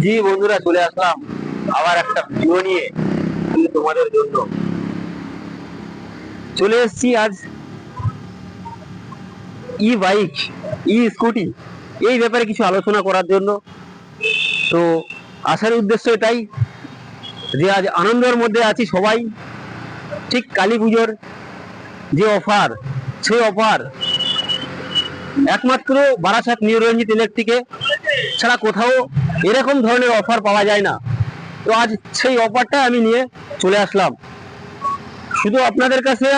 জি বন্ধুরা, চলে আসলাম আবার একটা ভিডিও নিয়ে তোমাদের জন্য। চলে এসেছি আজ ই বাইক, ই স্কুটি এই ব্যাপারে কিছু আলোচনা করার জন্য। তো আসার উদ্দেশ্য এটাই যে আজ আনন্দের মধ্যে আছি সবাই। ঠিক কালী পুজোর যে অফার, সেই অফার একমাত্র বারাসাত নিউ রঞ্জিত ইলেকট্রিকে ছাড়া কোথাও এরকম ধরনের অফার পাওয়া যায় না। তো আজ সেই অফারটা আমি নিয়ে চলে আসলাম। শুধু আপনাদের কাছে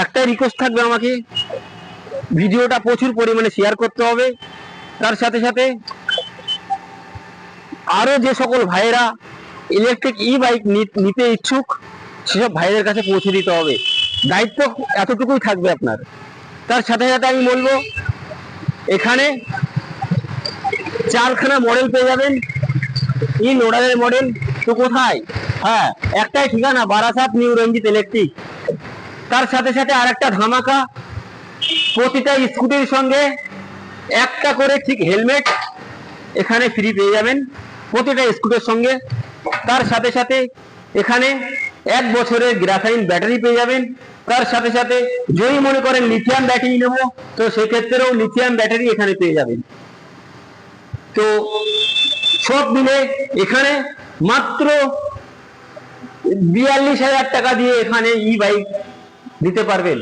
একটাই রিকোয়েস্ট থাকবে, আমাকে ভিডিওটা প্রচুর পরিমাণে শেয়ার করতে হবে। তার সাথে সাথে আরো যে সকল ভাইয়েরা ইলেকট্রিক ই বাইক নিতে ইচ্ছুক, সেসব ভাইদের কাছে পৌঁছে দিতে হবে। দায়িত্ব এতটুকুই থাকবে আপনার। তার সাথে সাথে আমি বলবো, এখানে 4খানা মডেল পেয়ে যাবেন, ই লোডারের মডেল। তো কোথায়? হ্যাঁ, একটাই ঠিকানা, বারাসাত নিউ রঞ্জিত ইলেকট্রিক। তার সাথে সাথে আর একটা ধামাকা, প্রতিটা স্কুটির সঙ্গে একটা করে ঠিক হেলমেট এখানে ফ্রি পেয়ে যাবেন, প্রতিটা স্কুটির সঙ্গে। তার সাথে সাথে এখানে 1 বছরের গ্রাফাইন ব্যাটারি পেয়ে যাবেন। তার সাথে সাথে যদি মনে করেন লিথিয়াম ব্যাটারি নেবো, তো সেক্ষেত্রেও লিথিয়াম ব্যাটারি এখানে পেয়ে যাবেন। তো সব মিলে এখানে মাত্র 42,000 টাকা দিয়ে এখানে ই বাইক দিতে পারবেন।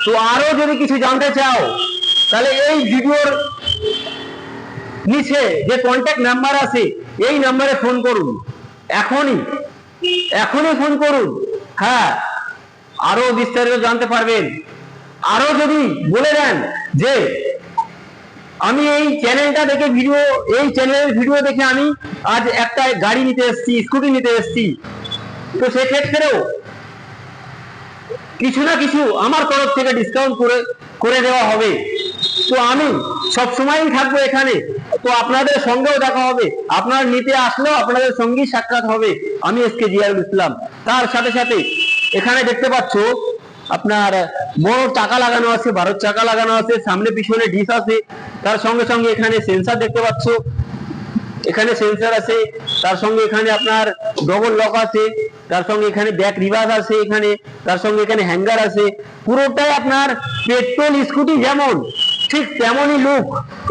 তো আরো যদি কিছু জানতে চাও, তাহলে এই ভিডিওর নিচে যে কন্ট্যাক্ট নাম্বার আছে, এই নাম্বারে ফোন করুন। এখনই ফোন করুন। হ্যাঁ, আরো বিস্তারিত জানতে পারবেন। আরো যদি বলে দেন যে আমি এই চ্যানেলটা দেখে এই চ্যানেলের ভিডিও দেখে আমি আজ একটা গাড়ি নিতে এসেছি, স্কুটি নিতে এসেছি, তো সেক্ষেত্রেও কিছু না কিছু আমার তরফ থেকে ডিসকাউন্ট করে দেওয়া হবে। তো আমি সবসময়ই থাকবো এখানে। তো আপনাদের সঙ্গেও দেখা হবে, আপনারা নিতে আসলেও আপনাদের সঙ্গেই সাক্ষাৎ হবে। আমি এসকে জিয়ারুল ইসলাম। তার সাথে সাথে এখানে দেখতে পাচ্ছ আপনার বড় চাকা লাগানো আছে, 12 চাকা লাগানো আছে, সামনে পিছনে ডিশ আছে। তার সঙ্গে সঙ্গে এখানে সেন্সার দেখতে পাচ্ছ, এখানে সেন্সার আছে। তার সঙ্গে এখানে আপনার ডবল লক আছে। তার সঙ্গে এখানে ব্যাক রিভার্স আছে, এখানে তার সঙ্গে এখানে হ্যাঙ্গার আছে। পুরোটাই আপনার পেট্রোল স্কুটি যেমন, ঠিক তেমনই লুক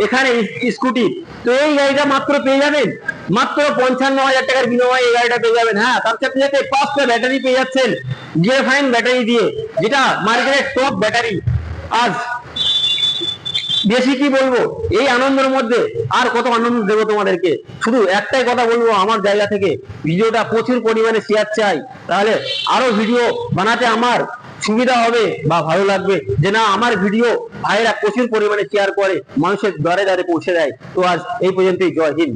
এখানে স্কুটি। তো এই গাড়িটা মাত্র পেয়ে যাবেন মাত্র 55,000 টাকার বিনিময়ে এই গাড়িটা পেয়ে যাবেন। হ্যাঁ, তার সাথে সাথে 5টা ব্যাটারি পেয়ে যাচ্ছেন গ্রাফাইন ব্যাটারি দিয়ে, যেটা মার্কেটের টপ ব্যাটারি। আজ বেশি কি বলবো, এই আনন্দের মধ্যে আর কত আনন্দ দেবো তোমাদেরকে। শুধু একটাই কথা বলবো আমার জায়গা থেকে, ভিডিওটা প্রচুর পরিমাণে শেয়ার চাই, তাহলে আরো ভিডিও বানাতে আমার সুবিধা হবে বা ভালো লাগবে। যে না, আমার ভিডিও ভাইয়েরা প্রচুর পরিমাণে শেয়ার করে, মানুষের দ্বারে দ্বারে পৌঁছে দেয়। তো আজ এই পর্যন্তই। জয় হিন্দ।